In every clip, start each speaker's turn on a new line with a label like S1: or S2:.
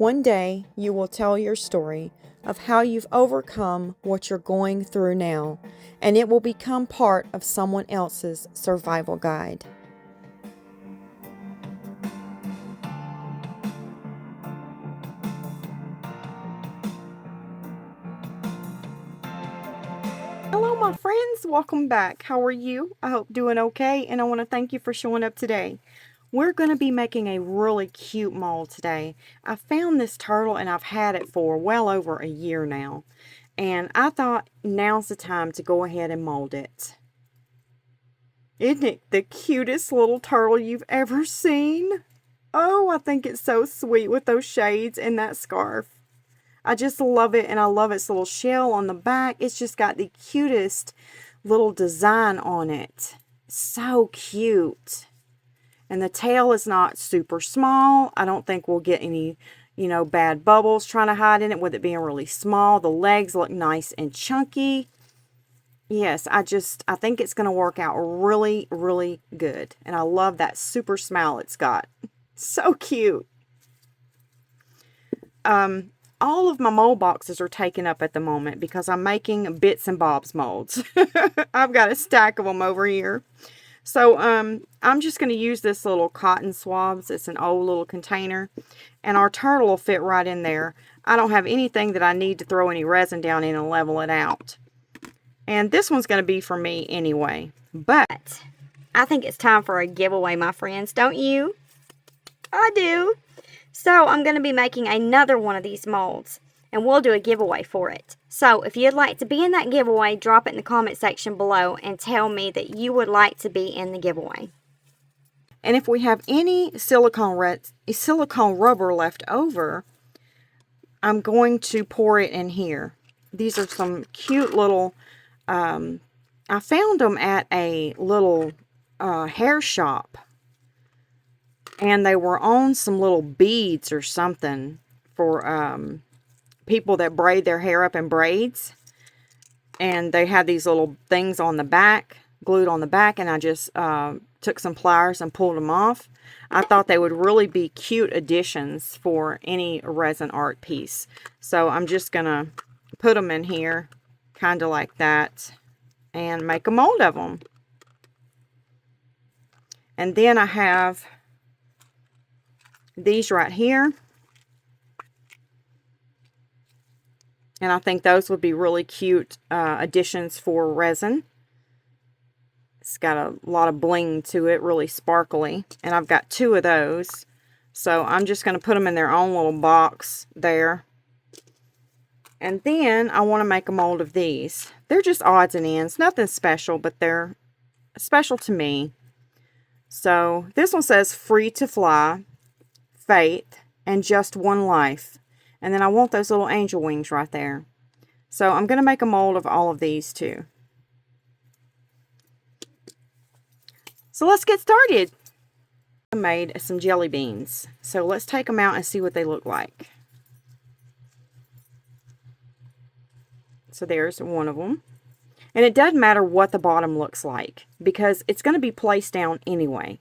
S1: One day you will tell your story of how you've overcome what you're going through now, and it will become part of someone else's survival guide. Hello, my friends. Welcome back. How are you? I hope doing okay, and I want to thank you for showing up today. We're going to be making a really cute mold today. I found this turtle and I've had it for well over a year now. And I thought now's the time to go ahead and mold it. Isn't it the cutest little turtle you've ever seen? Oh, I think it's so sweet with those shades and that scarf. I just love it, and I love its little shell on the back. It's just got the cutest little design on it. So cute. And the tail is not super small. I don't think we'll get any, bad bubbles trying to hide in it with it being really small. The legs look nice and chunky. Yes, I think it's going to work out really, really good. And I love that super smile it's got. So cute. All of my mold boxes are taken up at the moment because I'm making bits and bobs molds. I've got a stack of them over here. So, I'm just going to use this little cotton swabs. It's an old little container. And our turtle will fit right in there. I don't have anything that I need to throw any resin down in and level it out. And this one's going to be for me anyway. But
S2: I think it's time for a giveaway, my friends. Don't you? I do. So, I'm going to be making another one of these molds. And we'll do a giveaway for it. So, if you'd like to be in that giveaway, drop it in the comment section below and tell me that you would like to be in the giveaway.
S1: And if we have any silicone rubber left over, I'm going to pour it in here. These are some cute little, I found them at a little hair shop. And they were on some little beads or something for people that braid their hair up in braids. And they had these little things on the back, glued on the back, and I just took some pliers and pulled them off. I thought they would really be cute additions for any resin art piece. So I'm just going to put them in here, kind of like that, and make a mold of them. And then I have these right here. And I think those would be really cute additions for resin. It's got a lot of bling to it, really sparkly. And I've got 2 of those. So I'm just going to put them in their own little box there. And then I want to make a mold of these. They're just odds and ends. Nothing special, but they're special to me. So this one says free to fly, faith, and just one life. And then I want those little angel wings right there. So I'm going to make a mold of all of these too. So let's get started. I made some jelly beans. So let's take them out and see what they look like. So there's one of them. And it doesn't matter what the bottom looks like, because it's going to be placed down anyway.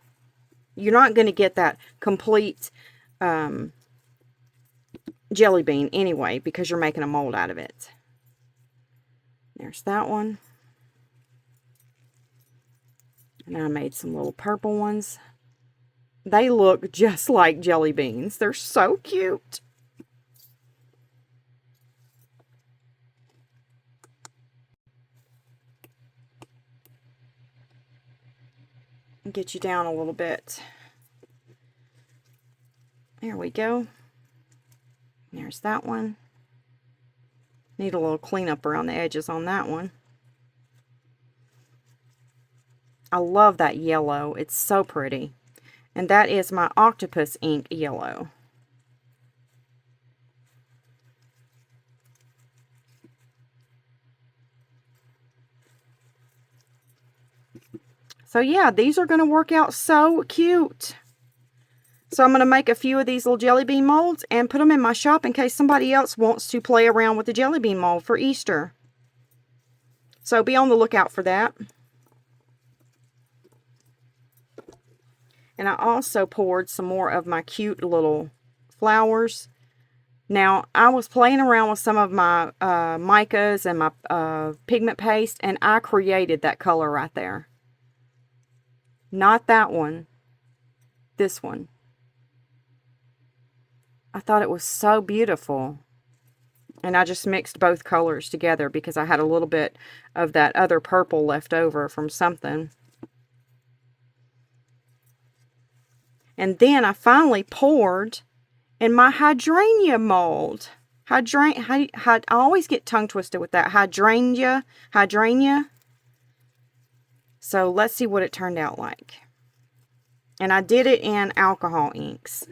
S1: You're not going to get that complete jelly bean anyway, because you're making a mold out of it. There's that one. And I made some little purple ones. They look just like jelly beans. They're so cute. Get you down a little bit. There we go. There's that one. Need a little cleanup around the edges on that one. I love that yellow. It's so pretty. And that is my octopus ink yellow. So yeah, these are going to work out so cute. So I'm going to make a few of these little jelly bean molds and put them in my shop in case somebody else wants to play around with the jelly bean mold for Easter. So be on the lookout for that. And I also poured some more of my cute little flowers Now, I was playing around with some of my micas and my pigment paste, and I created that color right there. Not that one. This one. I thought it was so beautiful. And I just mixed both colors together because I had a little bit of that other purple left over from something. And then I finally poured in my hydrangea mold. I always get tongue twisted with that. Hydrangea. So let's see what it turned out like. And I did it in alcohol inks.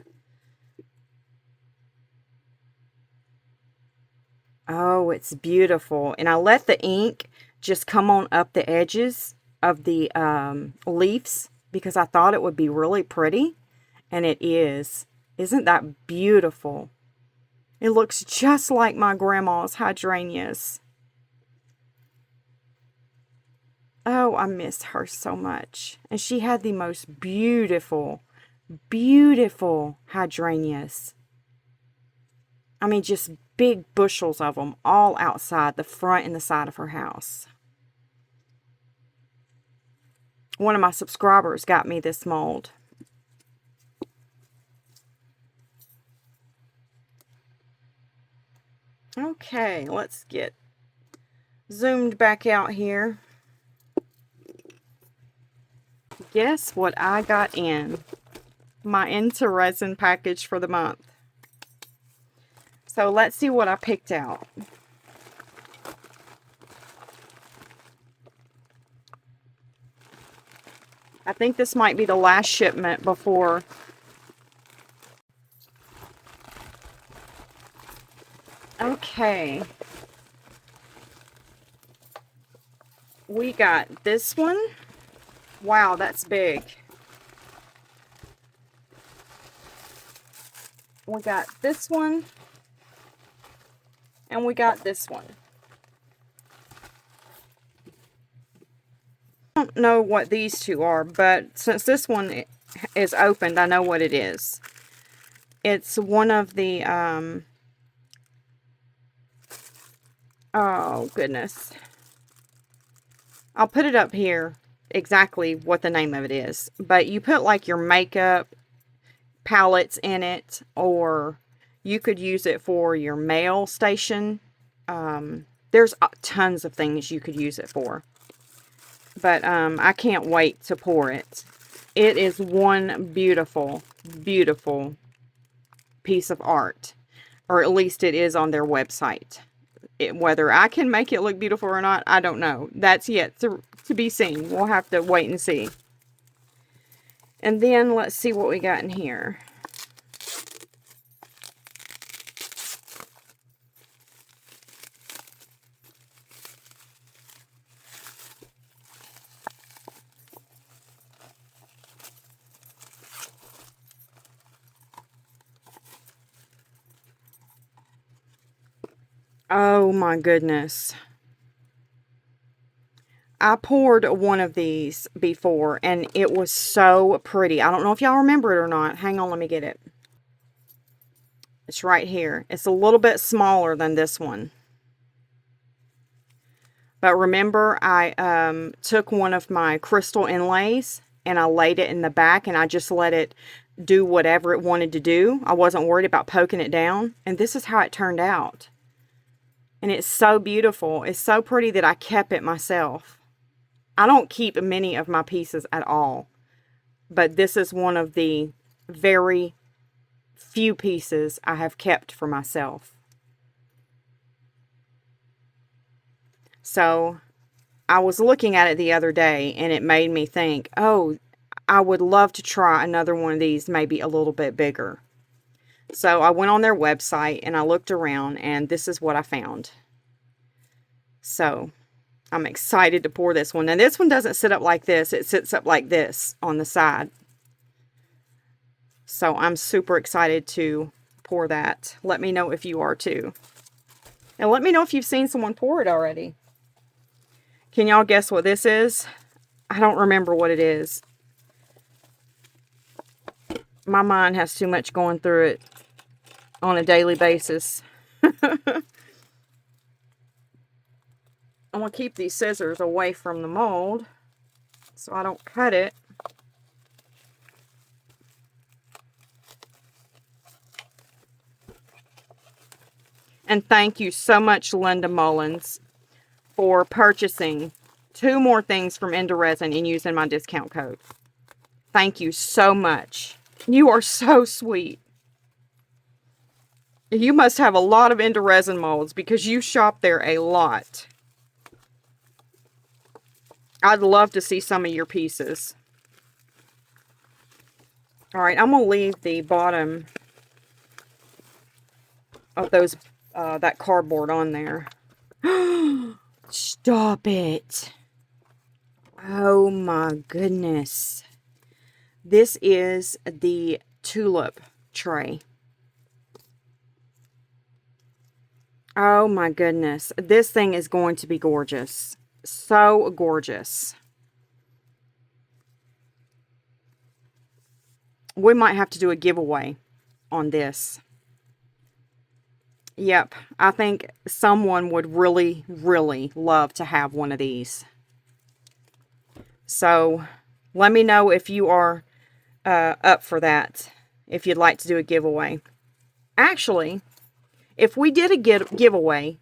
S1: Oh, it's beautiful. And I let the ink just come on up the edges of the leaves because I thought it would be really pretty. And it is. Isn't that beautiful? It looks just like my grandma's hydrangeas. Oh, I miss her so much. And she had the most beautiful, beautiful hydrangeas. I mean, just big bushels of them all outside the front and the side of her house. One of my subscribers got me this mold. Okay, let's get zoomed back out here. Guess what I got in my INTORESIN package for the month. So let's see what I picked out. I think this might be the last shipment before. Okay. We got this one. Wow, that's big. We got this one. And we got this one. I don't know what these two are, but since this one is opened, I know what it is. It's one of the, oh goodness. I'll put it up here, exactly what the name of it is. But you put like your makeup palettes in it, or you could use it for your mail station. There's tons of things you could use it for. But I can't wait to pour it. It is one beautiful, beautiful piece of art. Or at least it is on their website. Whether I can make it look beautiful or not, I don't know. That's yet to be seen. We'll have to wait and see. And then let's see what we got in here. Oh my goodness. I poured one of these before and it was so pretty. I don't know if y'all remember it or not. Hang on, let me get it. It's right here. It's a little bit smaller than this one. But remember, I took one of my crystal inlays and I laid it in the back and I just let it do whatever it wanted to do. I wasn't worried about poking it down. And this is how it turned out. And it's so beautiful. It's so pretty that I kept it myself. I don't keep many of my pieces at all. But this is one of the very few pieces I have kept for myself. So I was looking at it the other day and it made me think, oh, I would love to try another one of these, maybe a little bit bigger. So I went on their website and I looked around and this is what I found. So I'm excited to pour this one. And this one doesn't sit up like this. It sits up like this on the side. So I'm super excited to pour that. Let me know if you are too. And let me know if you've seen someone pour it already. Can y'all guess what this is? I don't remember what it is. My mind has too much going through it. on a daily basis. I'm going to keep these scissors away from the mold so I don't cut it. And thank you so much, Linda Mullins, for purchasing 2 more things from INTORESIN and using my discount code. Thank you so much. You are so sweet. You must have a lot of INTORESIN molds because you shop there a lot. I'd love to see some of your pieces. Alright, I'm going to leave the bottom of those that cardboard on there. Stop it. Oh my goodness. This is the tulip tray. Oh my goodness. This thing is going to be gorgeous. So gorgeous. We might have to do a giveaway on this. Yep, I think someone would really, really love to have one of these. So, let me know if you are up for that, if you'd like to do a giveaway. Actually, if we did a giveaway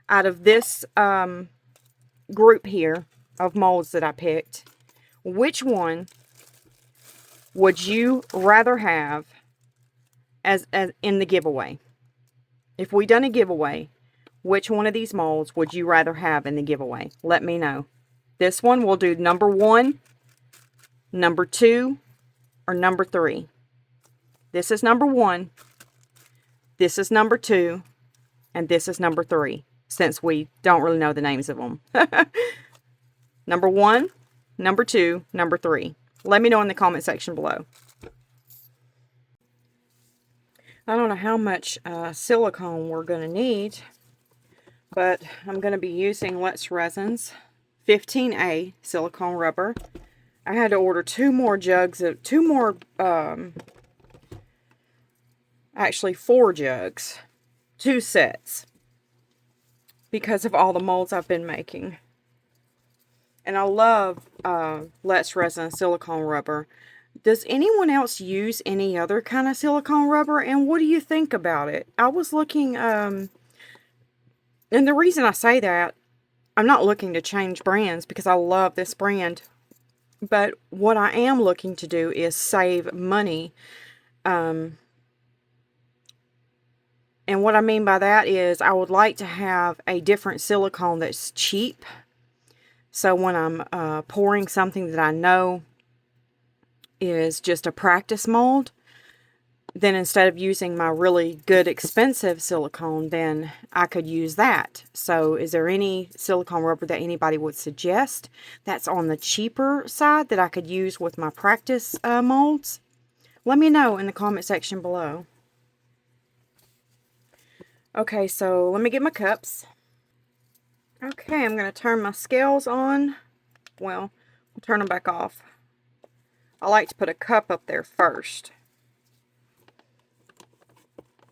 S1: out of this group here of molds that I picked, which one would you rather have as in the giveaway? If we done a giveaway, which one of these molds would you rather have in the giveaway? Let me know. This one we'll do number 1, number 2, or number 3. This is number 1. This is number 2. And this is number 3. Since we don't really know the names of them. Number 1, number 2, number 3. Let me know in the comment section below. I don't know how much silicone we're going to need, but I'm going to be using Let's Resin's 15A silicone rubber. I had to order 2 more jugs of, actually 4 jugs, 2 sets, because of all the molds I've been making. And I love Let's Resin silicone rubber. Does anyone else use any other kind of silicone rubber? And what do you think about it? I was looking, and the reason I say that, I'm not looking to change brands because I love this brand. But what I am looking to do is save money. And what I mean by that is I would like to have a different silicone that's cheap. So when I'm pouring something that I know is just a practice mold, then instead of using my really good expensive silicone, then I could use that. So is there any silicone rubber that anybody would suggest that's on the cheaper side that I could use with my practice molds? Let me know in the comment section below. Okay, so let me get my cups. Okay, I'm going to turn my scales on. Well, I'll turn them back off. I like to put a cup up there first.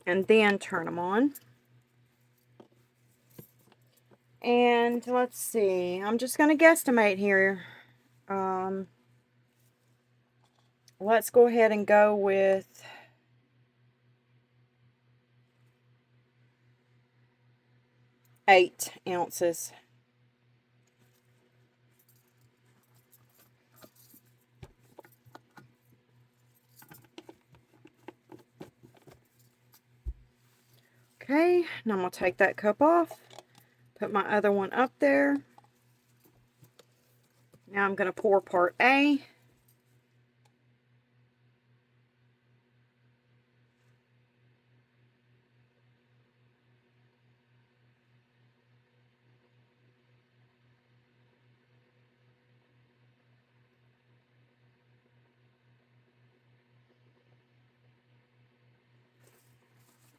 S1: And then turn them on. And let's see. I'm just going to guesstimate here. Let's go ahead and go with 8 ounces. Okay, now I'm going to take that cup off, put my other one up there. Now I'm going to pour part A.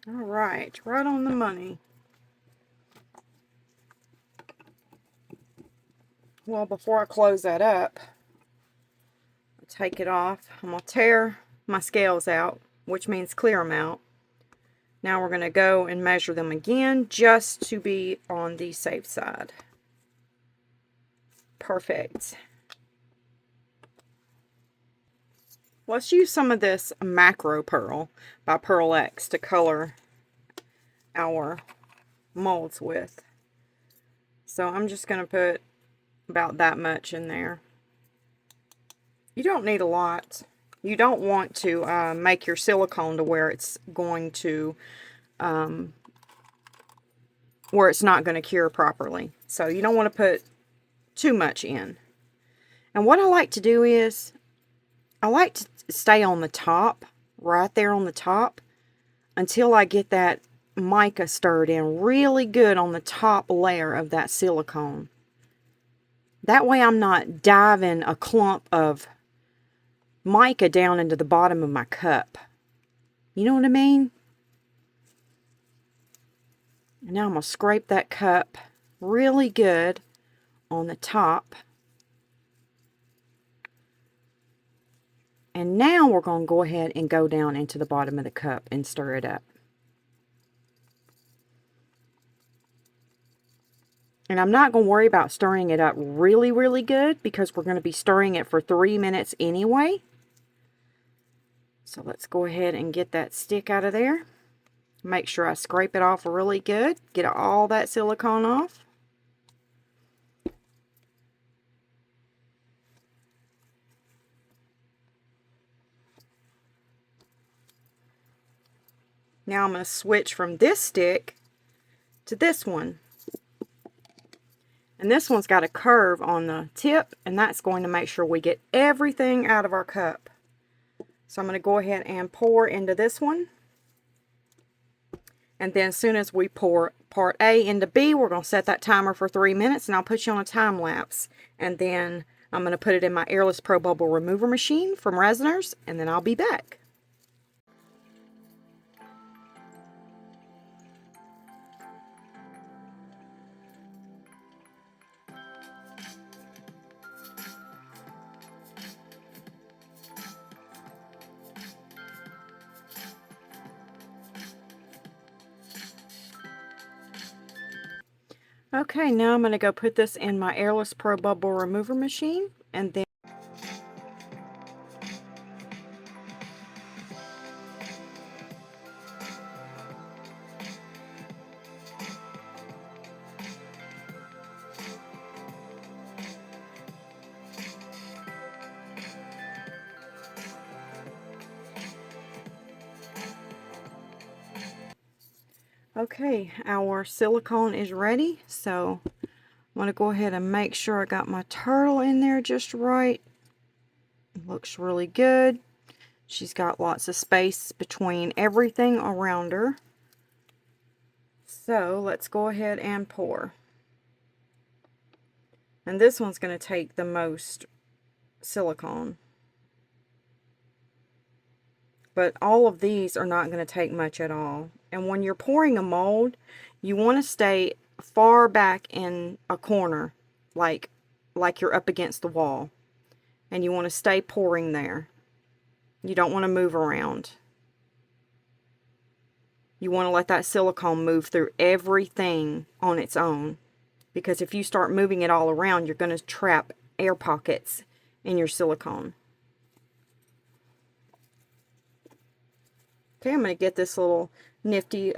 S1: Alright, right on the money. Well, before I close that up, I'll take it off. I'm going to tear my scales out, which means clear them out. Now we're going to go and measure them again just to be on the safe side. Perfect. Let's use some of this Macro Pearl by Pearl X to color our molds with. So I'm just going to put about that much in there. You don't need a lot. You don't want to make your silicone to where it's going to, where it's not going to cure properly. So you don't want to put too much in. And what I like to do is, I like to stay on the top, right there on the top, until I get that mica stirred in really good on the top layer of that silicone. That way I'm not diving a clump of mica down into the bottom of my cup. You know what I mean? And now I'm going to scrape that cup really good on the top. And now we're going to go ahead and go down into the bottom of the cup and stir it up. And I'm not going to worry about stirring it up really, really good because we're going to be stirring it for 3 minutes anyway. So let's go ahead and get that stick out of there. Make sure I scrape it off really good. Get all that silicone off. Now I'm going to switch from this stick to this one. And this one's got a curve on the tip, and that's going to make sure we get everything out of our cup. So I'm going to go ahead and pour into this one. And then as soon as we pour part A into B, we're going to set that timer for 3 minutes, and I'll put you on a time lapse. And then I'm going to put it in my Airless Pro Bubble Remover machine from Resiners, and then I'll be back. Okay, now I'm going to go put this in my Airless Pro Bubble Remover machine, and then okay, our silicone is ready, so I'm going to go ahead and make sure I got my turtle in there just right. It looks really good. She's got lots of space between everything around her. So let's go ahead and pour. And this one's going to take the most silicone. But all of these are not going to take much at all. And when you're pouring a mold, you want to stay far back in a corner, like you're up against the wall. And you want to stay pouring there. You don't want to move around. You want to let that silicone move through everything on its own. Because if you start moving it all around, you're going to trap air pockets in your silicone. Okay, I'm going to get this little nifty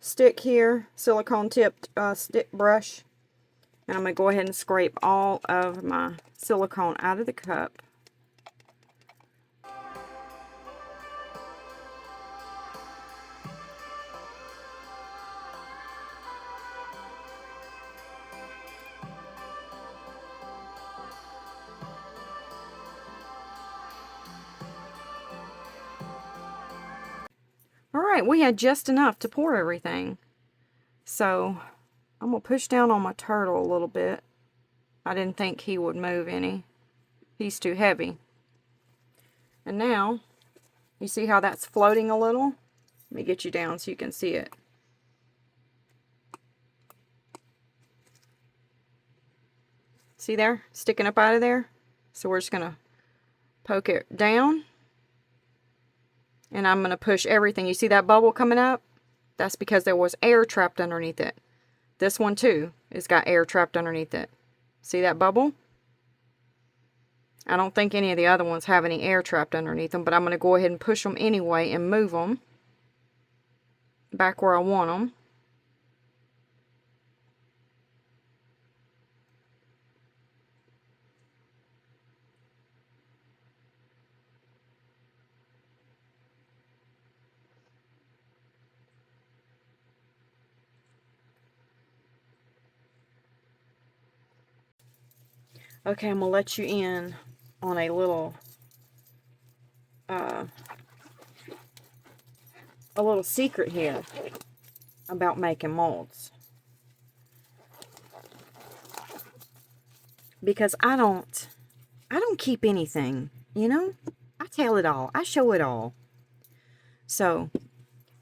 S1: stick here, silicone tipped stick brush. And I'm going to go ahead and scrape all of my silicone out of the cup. Alright, we had just enough to pour everything. So, I'm going to push down on my turtle a little bit. I didn't think he would move any. He's too heavy. And now, you see how that's floating a little? Let me get you down so you can see it. See there? Sticking up out of there? So we're just going to poke it down. And I'm going to push everything. You see that bubble coming up? That's because there was air trapped underneath it. This one too, it's got air trapped underneath it. See that bubble? I don't think any of the other ones have any air trapped underneath them, but I'm going to go ahead and push them anyway and move them back where I want them. Okay, I'm going to let you in on a little secret here about making molds. Because I don't keep anything, you know? I tell it all. I show it all. So,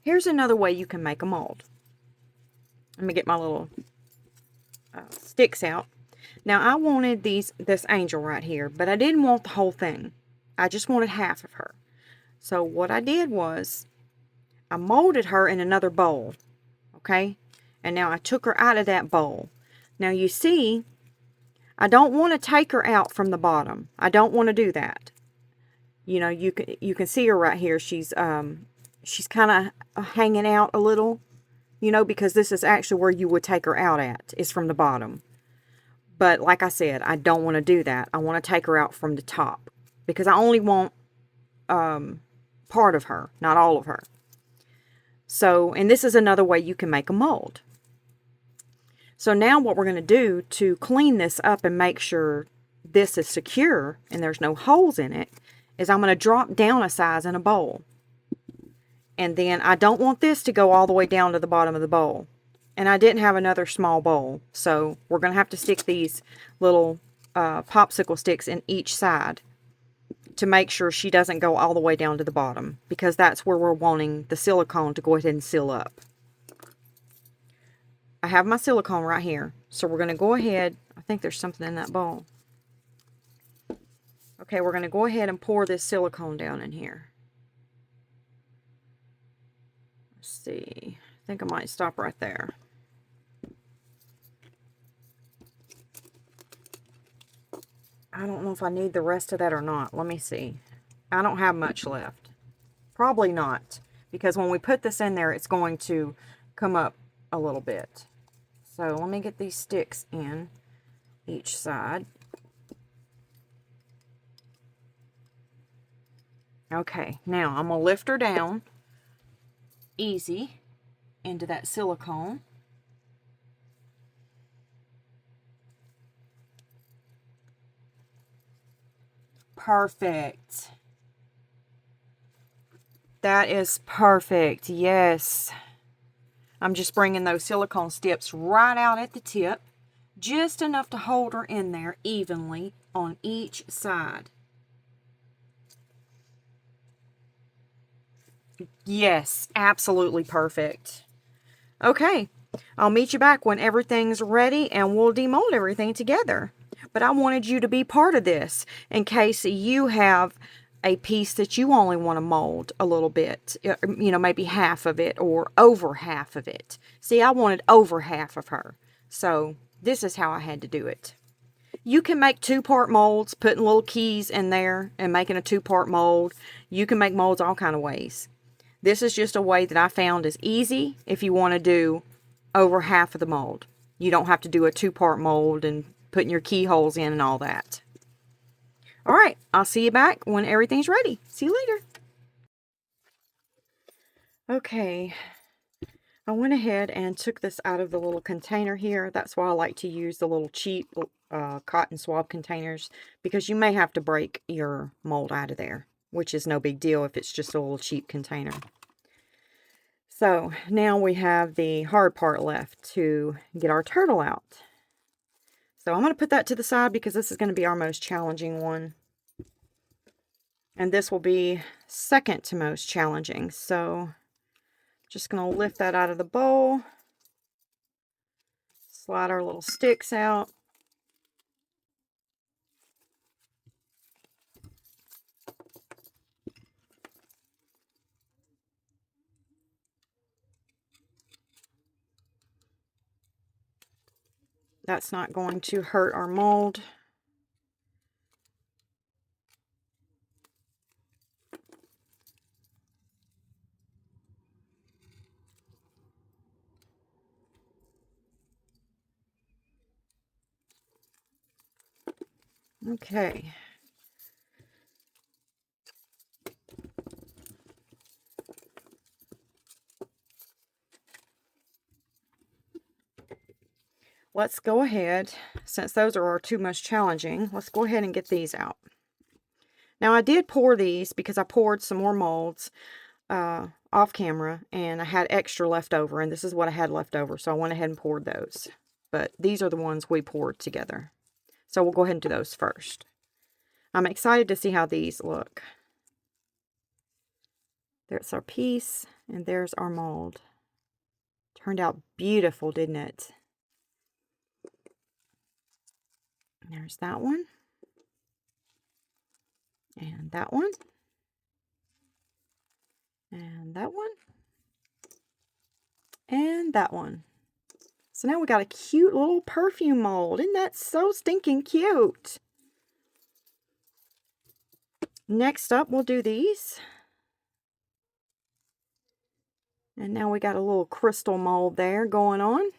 S1: here's another way you can make a mold. Let me get my little sticks out. Now, I wanted this angel right here, but I didn't want the whole thing. I just wanted half of her. So, what I did was, I molded her in another bowl, okay? And now I took her out of that bowl. Now, you see, I don't want to take her out from the bottom. I don't want to do that. You know, you can see her right here. She's kind of hanging out a little, you know, because this is actually where you would take her out at, is from the bottom. But like I said, I don't want to do that. I want to take her out from the top because I only want part of her, not all of her. So, and this is another way you can make a mold. So now what we're going to do to clean this up and make sure this is secure and there's no holes in it is I'm going to drop down a size in a bowl. And then I don't want this to go all the way down to the bottom of the bowl. And I didn't have another small bowl. So we're going to have to stick these little popsicle sticks in each side to make sure she doesn't go all the way down to the bottom. Because that's where we're wanting the silicone to go ahead and seal up. I have my silicone right here. So we're going to go ahead. I think there's something in that bowl. Okay, we're going to go ahead and pour this silicone down in here. Let's see. I think I might stop right there. I don't know if I need the rest of that or not. Let me see. I don't have much left. Probably not. Because when we put this in there, it's going to come up a little bit. So let me get these sticks in each side. Okay, now I'm going to lift her down easy into that silicone. Perfect. That is perfect. Yes. I'm just bringing those silicone tips right out at the tip. Just enough to hold her in there evenly on each side. Yes, absolutely perfect. Okay, I'll meet you back when everything's ready and we'll demold everything together. But I wanted you to be part of this in case you have a piece that you only want to mold a little bit, you know, maybe half of it or over half of it. See, I wanted over half of her. So this is how I had to do it. You can make two-part molds, putting little keys in there and making a two-part mold. You can make molds all kind of ways. This is just a way that I found is easy if you want to do over half of the mold. You don't have to do a two-part mold and putting your keyholes in and all that. All right, I'll see you back when everything's ready. See you later. Okay, I went ahead and took this out of the little container here. That's why I like to use the little cheap cotton swab containers, because you may have to break your mold out of there, which is no big deal if it's just a little cheap container. So now we have the hard part left to get our turtle out. So I'm going to put that to the side because this is going to be our most challenging one. And this will be second to most challenging. So just going to lift that out of the bowl. Slide our little sticks out. That's not going to hurt our mold. Okay. Let's go ahead, since those are too much challenging, let's go ahead and get these out. Now I did pour these because I poured some more molds off camera, and I had extra left over, and this is what I had left over, so I went ahead and poured those. But these are the ones we poured together. So we'll go ahead and do those first. I'm excited to see how these look. There's our piece, and there's our mold. Turned out beautiful, didn't it? There's that one. And that one. And that one. And that one. So now we got a cute little perfume mold. Isn't that so stinking cute? Next up, we'll do these. And now we got a little crystal mold there going on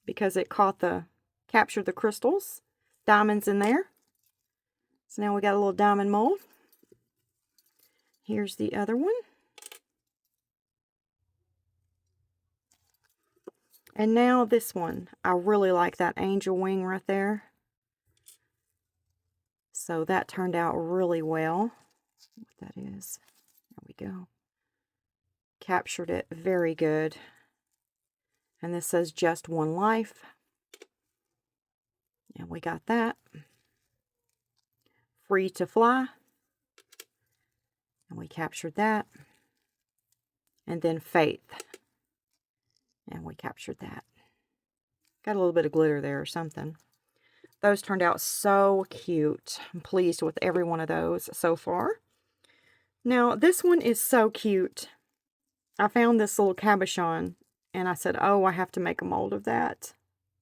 S1: because it captured the crystals. Diamonds in there. So now we got a little diamond mold. Here's the other one. And now this one. I really like that angel wing right there. So that turned out really well. What that is. There we go. Captured it very good. And this says just one life. And we got that. Free to fly. And we captured that. And then faith. And we captured that. Got a little bit of glitter there or something. Those turned out so cute. I'm pleased with every one of those so far. Now, this one is so cute. I found this little cabochon, and I said, oh, I have to make a mold of that.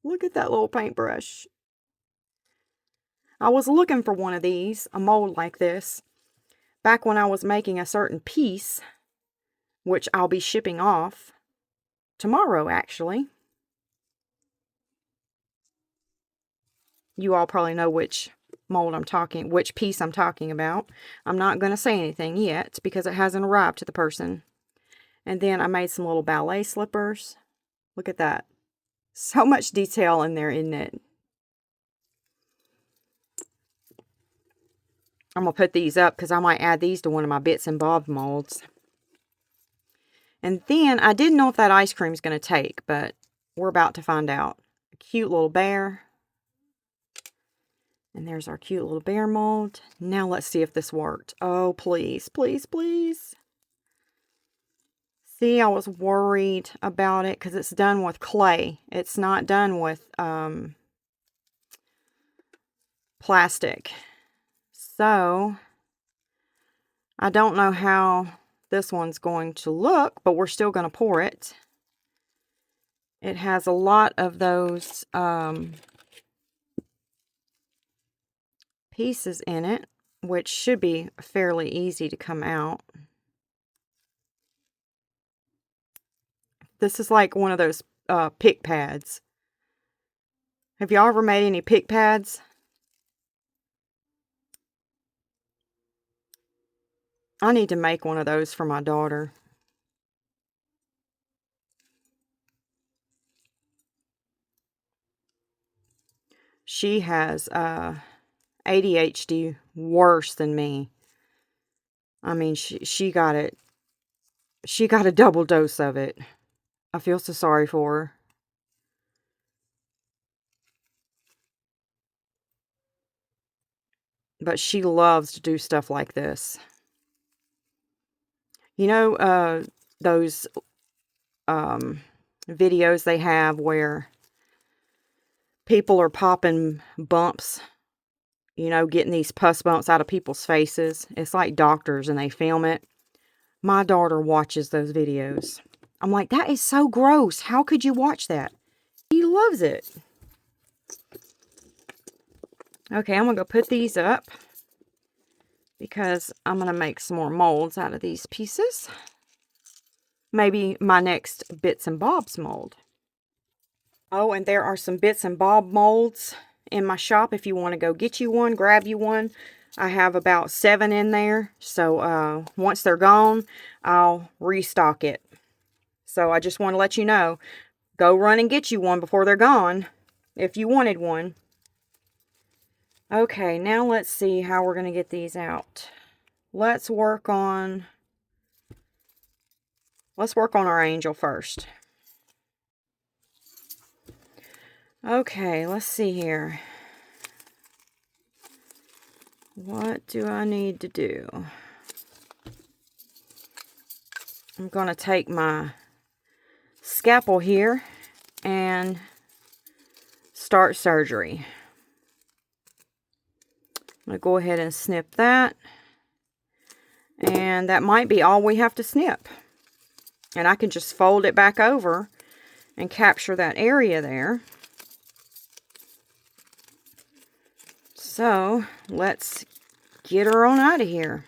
S1: Look at that little paintbrush. I was looking for one of these, a mold like this, back when I was making a certain piece, which I'll be shipping off tomorrow, actually. You all probably know which which piece I'm talking about. I'm not going to say anything yet because it hasn't arrived to the person. And then I made some little ballet slippers. Look at that. So much detail in there, isn't it? I'm going to put these up because I might add these to one of my bits and bobs molds. And then I didn't know if that ice cream is going to take, but we're about to find out. A cute little bear. And there's our cute little bear mold. Now let's see if this worked. Oh, please, please, please. See, I was worried about it because it's done with clay. It's not done with plastic. So, I don't know how this one's going to look, but we're still going to pour it. It has a lot of those pieces in it, which should be fairly easy to come out. This is like one of those pick pads. Have y'all ever made any pick pads? I need to make one of those for my daughter. She has ADHD worse than me. I mean, she got it. She got a double dose of it. I feel so sorry for her. But she loves to do stuff like this. You know, those videos they have where people are popping bumps, you know, getting these pus bumps out of people's faces. It's like doctors and they film it. My daughter watches those videos. I'm like, that is so gross. How could you watch that? He loves it. Okay, I'm going to go put these up because I'm going to make some more molds out of these pieces. Maybe my next bits and bobs mold. Oh, and there are some bits and bob molds in my shop. If you want to go get you one, grab you one. I have about 7 in there. So once they're gone, I'll restock it. So I just want to let you know, go run and get you one before they're gone, if you wanted one. Okay, now let's see how we're going to get these out. Let's work on our angel first. Okay, let's see here. What do I need to do? I'm going to take my scalpel here and start surgery. I'm going to go ahead and snip that. And that might be all we have to snip. And I can just fold it back over and capture that area there. So let's get her on out of here.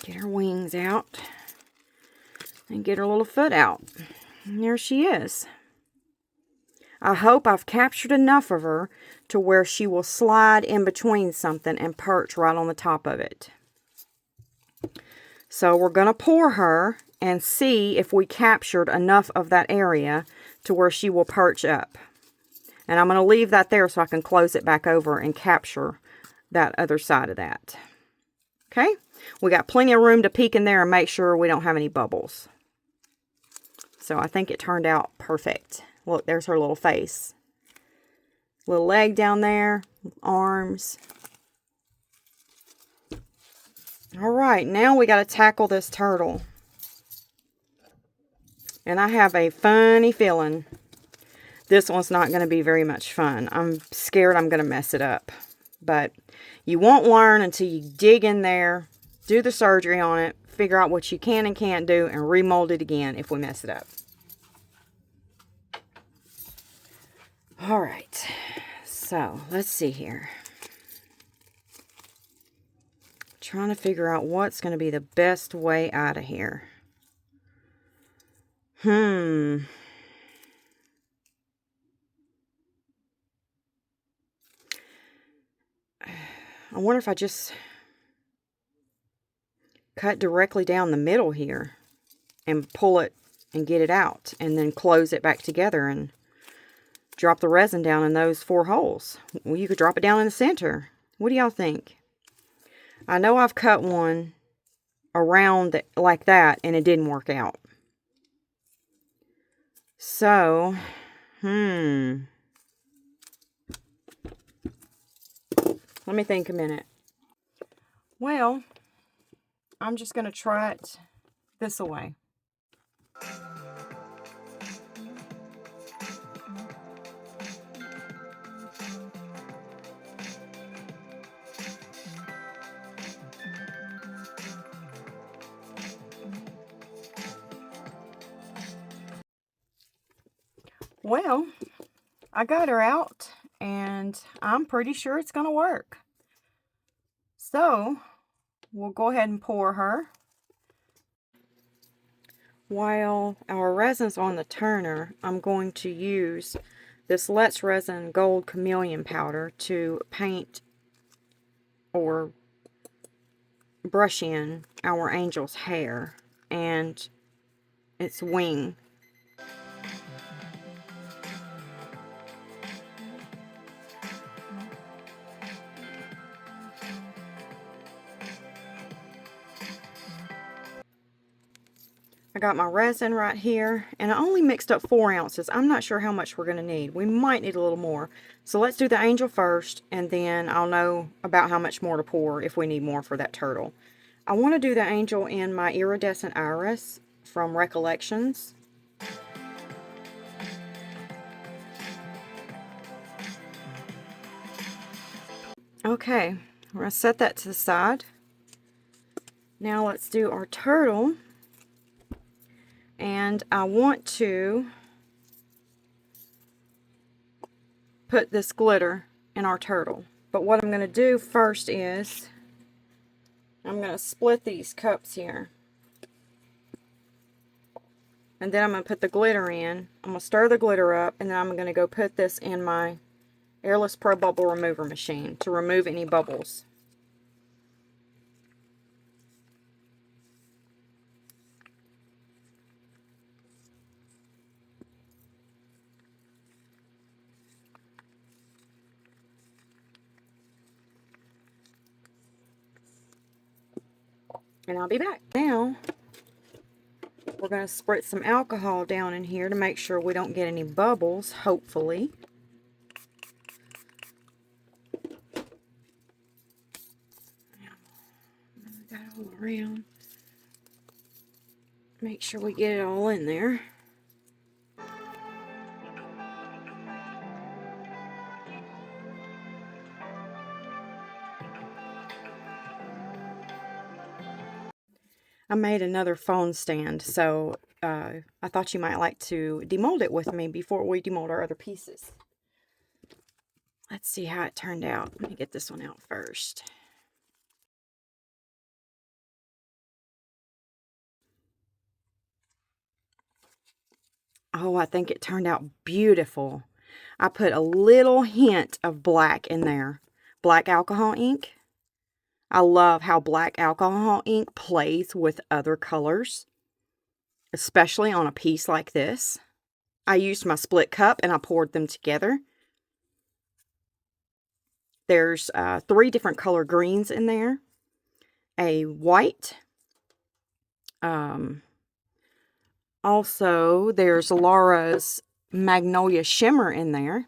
S1: Get her wings out and get her little foot out. And there she is. I hope I've captured enough of her to where she will slide in between something and perch right on the top of it. So we're going to pour her and see if we captured enough of that area to where she will perch up. And I'm going to leave that there so I can close it back over and capture that other side of that. Okay, we got plenty of room to peek in there and make sure we don't have any bubbles. So I think it turned out perfect. Look, there's her little face. Little leg down there, arms. All right, now we got to tackle this turtle. And I have a funny feeling this one's not going to be very much fun. I'm scared I'm going to mess it up. But you won't learn until you dig in there, do the surgery on it, figure out what you can and can't do, and remold it again if we mess it up. All right, so let's see here. Trying to figure out what's going to be the best way out of here. I wonder if I just cut directly down the middle here and pull it and get it out and then close it back together and drop the resin down in those 4 holes. Well, you could drop it down in the center. What do y'all think? I know I've cut one around like that and it didn't work out. So, let me think a minute. Well, I'm just going to try it this way. Well, I got her out and I'm pretty sure it's going to work. So, we'll go ahead and pour her. While our resin's on the turner, I'm going to use this Let's Resin Gold Chameleon Powder to paint or brush in our angel's hair and its wing. I got my resin right here, and I only mixed up 4 ounces. I'm not sure how much we're going to need. We might need a little more. So let's do the angel first, and then I'll know about how much more to pour if we need more for that turtle. I want to do the angel in my Iridescent Iris from Recollections. Okay, we're going to set that to the side. Now let's do our turtle. And I want to put this glitter in our turtle. But what I'm going to do first is I'm going to split these cups here. And then I'm going to put the glitter in. I'm going to stir the glitter up, and then I'm going to go put this in my Airless Pro Bubble Remover machine to remove any bubbles. And I'll be back. Now, we're going to spritz some alcohol down in here to make sure we don't get any bubbles, hopefully. Move that all around. Make sure we get it all in there. I made another phone stand, so I thought you might like to demold it with me before we demold our other pieces. Let's see how it turned out. Let me get this one out first. Oh, I think it turned out beautiful. I put a little hint of black in there. Black alcohol ink. I love how black alcohol ink plays with other colors, especially on a piece like this. I used my split cup and I poured them together. There's 3 different color greens in there. A white. Also, there's Laura's Magnolia Shimmer in there.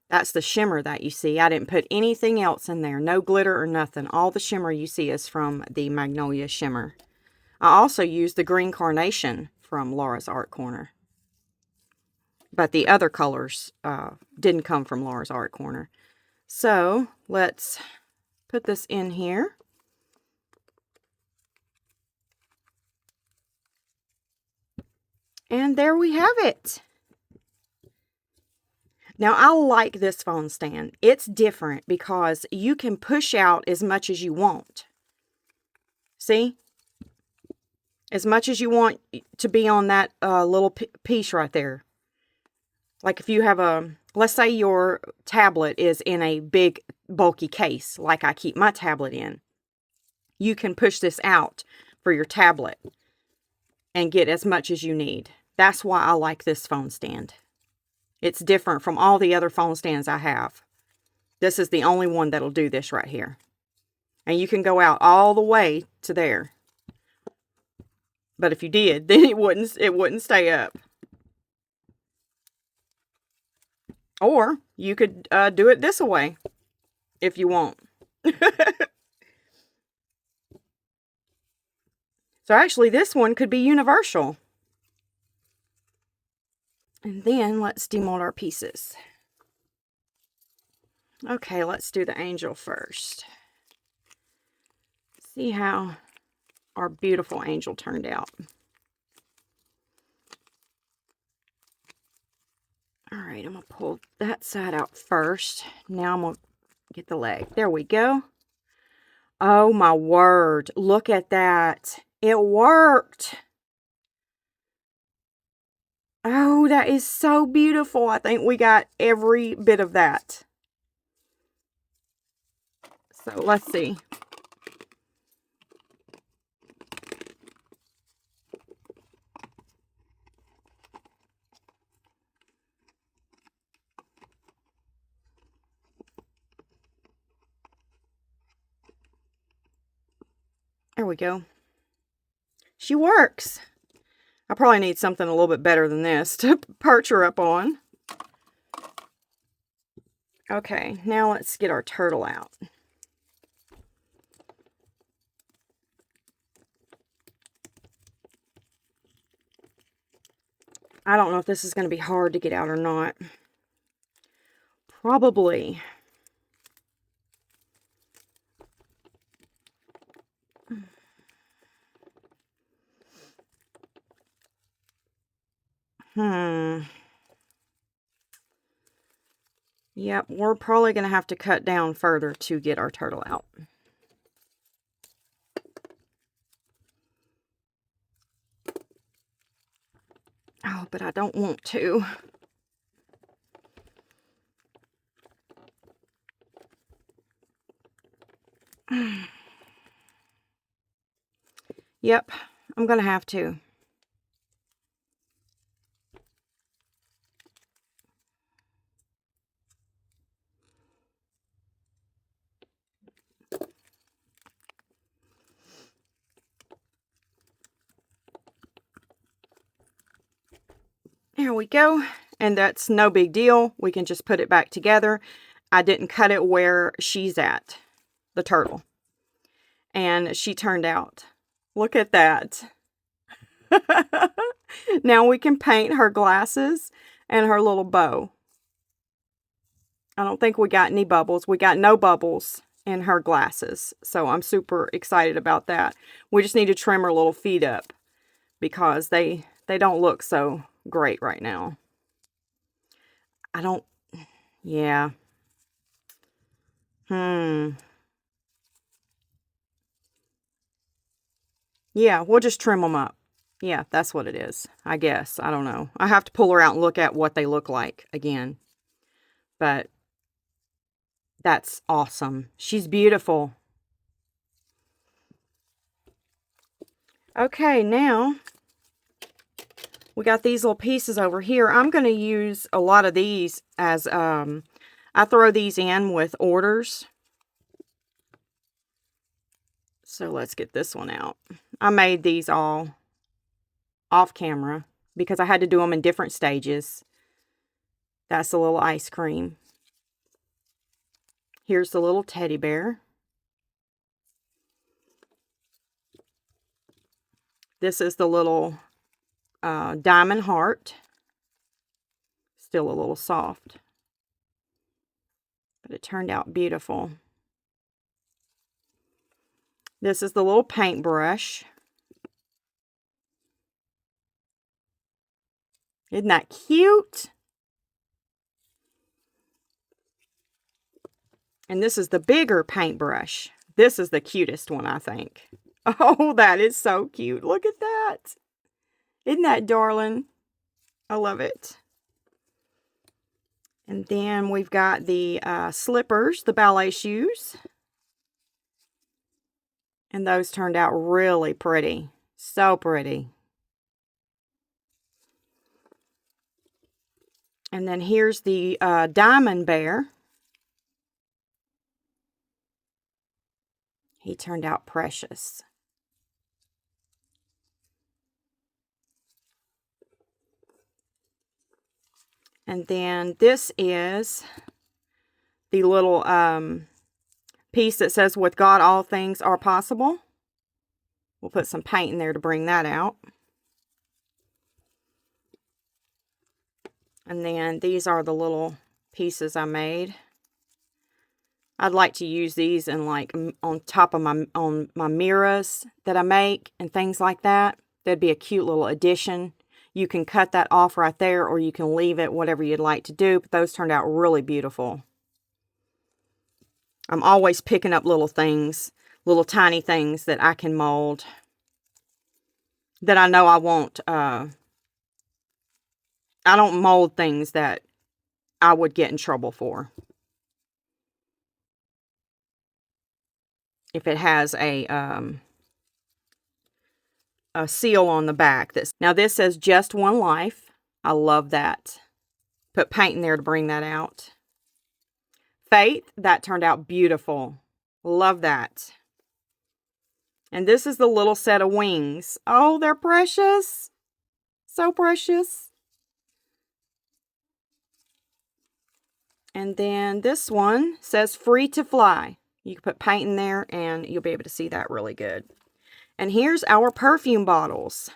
S1: That's the shimmer that you see. I didn't put anything else in there. No glitter or nothing. All the shimmer you see is from the Magnolia Shimmer. I also used the green carnation from Laura's Art Corner. But the other colors didn't come from Laura's Art Corner. So, let's put this in here. And there we have it. Now, I like this phone stand. It's different because you can push out as much as you want. See? As much as you want to be on that little piece right there. Like if you have let's say your tablet is in a big bulky case, like I keep my tablet in. You can push this out for your tablet and get as much as you need. That's why I like this phone stand. It's different from all the other phone stands I have. This is the only one that'll do this right here. And you can go out all the way to there. But if you did, then it wouldn't stay up. Or you could do it this way if you want. So actually this one could be universal. And then let's demold our pieces. Okay, let's do the angel first. See how our beautiful angel turned out. Alright, I'm going to pull that side out first. Now I'm going to get the leg. There we go. Oh my word. Look at that. It worked. Oh, that is so beautiful. I think we got every bit of that. So let's see. There we go. She works. I probably need something a little bit better than this to perch her up on. Okay, now let's get our turtle out. I don't know if this is going to be hard to get out or not. Probably. Yep, we're probably going to have to cut down further to get our turtle out. Oh, but I don't want to. Yep, I'm going to have to. There we go. And that's no big deal. We can just put it back together. I didn't cut it where she's at, the turtle. And she turned out. Look at that. Now we can paint her glasses and her little bow. I don't think we got any bubbles. We got no bubbles in her glasses. So I'm super excited about that. We just need to trim her little feet up because they don't look so great right now. Yeah. Yeah, we'll just trim them up. Yeah, that's what it is, I guess. I don't know. I have to pull her out and look at what they look like again. But that's awesome. She's beautiful. Okay, now we got these little pieces over here. I'm going to use a lot of these as, I throw these in with orders. So let's get this one out. I made these all off camera because I had to do them in different stages. That's a little ice cream. Here's the little teddy bear. This is the little diamond heart. Still a little soft, but it turned out beautiful. This is the little paintbrush. Isn't that cute? And this is the bigger paintbrush. This is the cutest one, I think. Oh, that is so cute. Look at that. Isn't that darling? I love it. And then we've got the slippers, the ballet shoes. And those turned out really pretty. So pretty. And then here's the diamond bear. He turned out precious. And then this is the little piece that says, "With God, all things are possible." We'll put some paint in there to bring that out. And then these are the little pieces I made. I'd like to use these in like on top of my mirrors that I make and things like that. That'd be a cute little addition. You can cut that off right there, or you can leave it, whatever you'd like to do. But those turned out really beautiful. I'm always picking up little things, little tiny things that I can mold that I know I won't, I don't mold things that I would get in trouble for. If it has a seal on the back. Now this says "Just One Life." I love that. Put paint in there to bring that out. Faith, that turned out beautiful. Love that. And this is the little set of wings. Oh, they're precious. So precious. And then this one says "Free to Fly." You can put paint in there and you'll be able to see that really good. And here's our perfume bottles.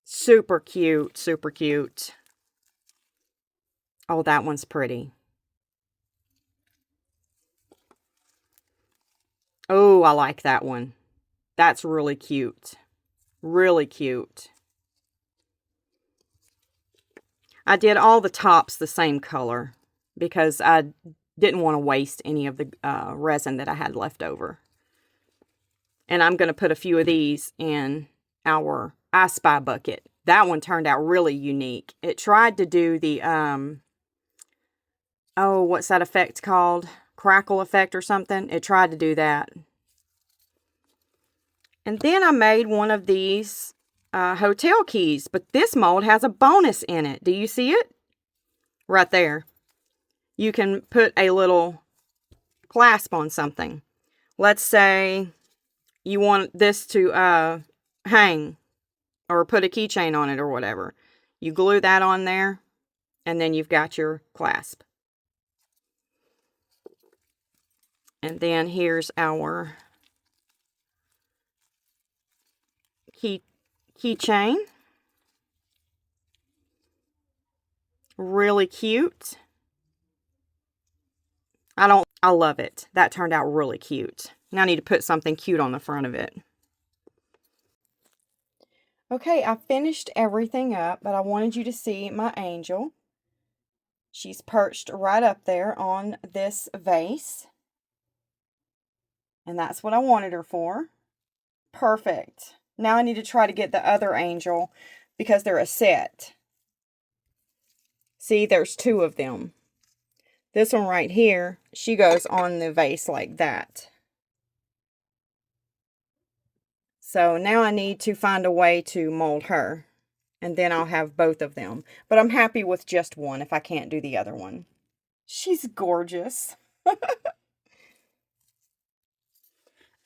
S1: Super cute, super cute. Oh, that one's pretty. Oh, I like that one. That's really cute. Really cute. I did all the tops the same color because I didn't want to waste any of the resin that I had left over. And I'm going to put a few of these in our I Spy bucket. That one turned out really unique. It tried to do the, oh, what's that effect called? Crackle effect or something. It tried to do that. And then I made one of these hotel keys, but this mold has a bonus in it. Do you see it? Right there. You can put a little clasp on something. Let's say you want this to hang or put a keychain on it or whatever. You glue that on there and then you've got your clasp. And then here's our keychain. Really cute. I love it. That turned out really cute. Now I need to put something cute on the front of it. Okay, I finished everything up, but I wanted you to see my angel. She's perched right up there on this vase. And that's what I wanted her for. Perfect. Now I need to try to get the other angel because they're a set. See, there's two of them. This one right here, she goes on the vase like that. So now I need to find a way to mold her. And then I'll have both of them. But I'm happy with just one if I can't do the other one. She's gorgeous.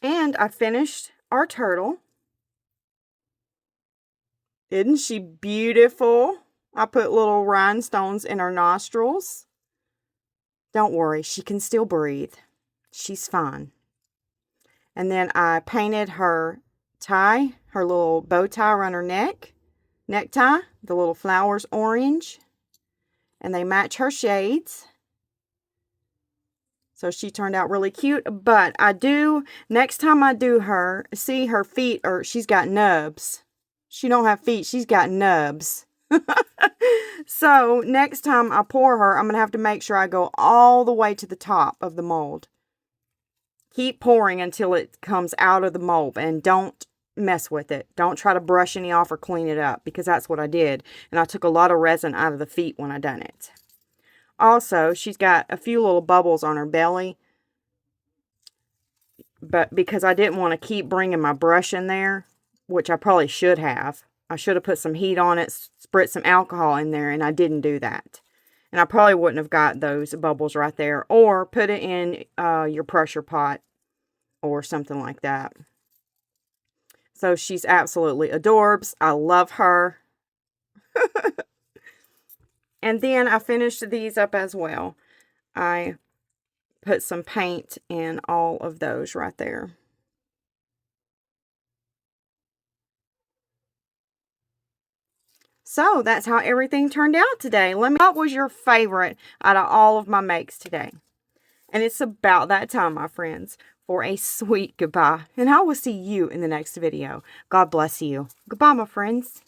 S1: And I finished our turtle. Isn't she beautiful? I put little rhinestones in her nostrils. Don't worry, she can still breathe. She's fine. And then I painted her tie, her little bow tie around her necktie, the little flowers orange. And they match her shades. So she turned out really cute. But next time I do her, see her feet, or she's got nubs. She don't have feet, she's got nubs. So next time I pour her, I'm going to have to make sure I go all the way to the top of the mold. Keep pouring until it comes out of the mold and don't mess with it. Don't try to brush any off or clean it up because that's what I did. And I took a lot of resin out of the feet when I done it. Also, she's got a few little bubbles on her belly. But because I didn't want to keep bringing my brush in there, which I probably should have. I should have put some heat on it, spritz some alcohol in there, and I didn't do that. And I probably wouldn't have got those bubbles right there. Or put it in your pressure pot or something like that. So she's absolutely adorbs. I love her. And then I finished these up as well. I put some paint in all of those right there. So that's how everything turned out today. What was your favorite out of all of my makes today? And it's about that time, my friends, for a sweet goodbye. And I will see you in the next video. God bless you. Goodbye, my friends.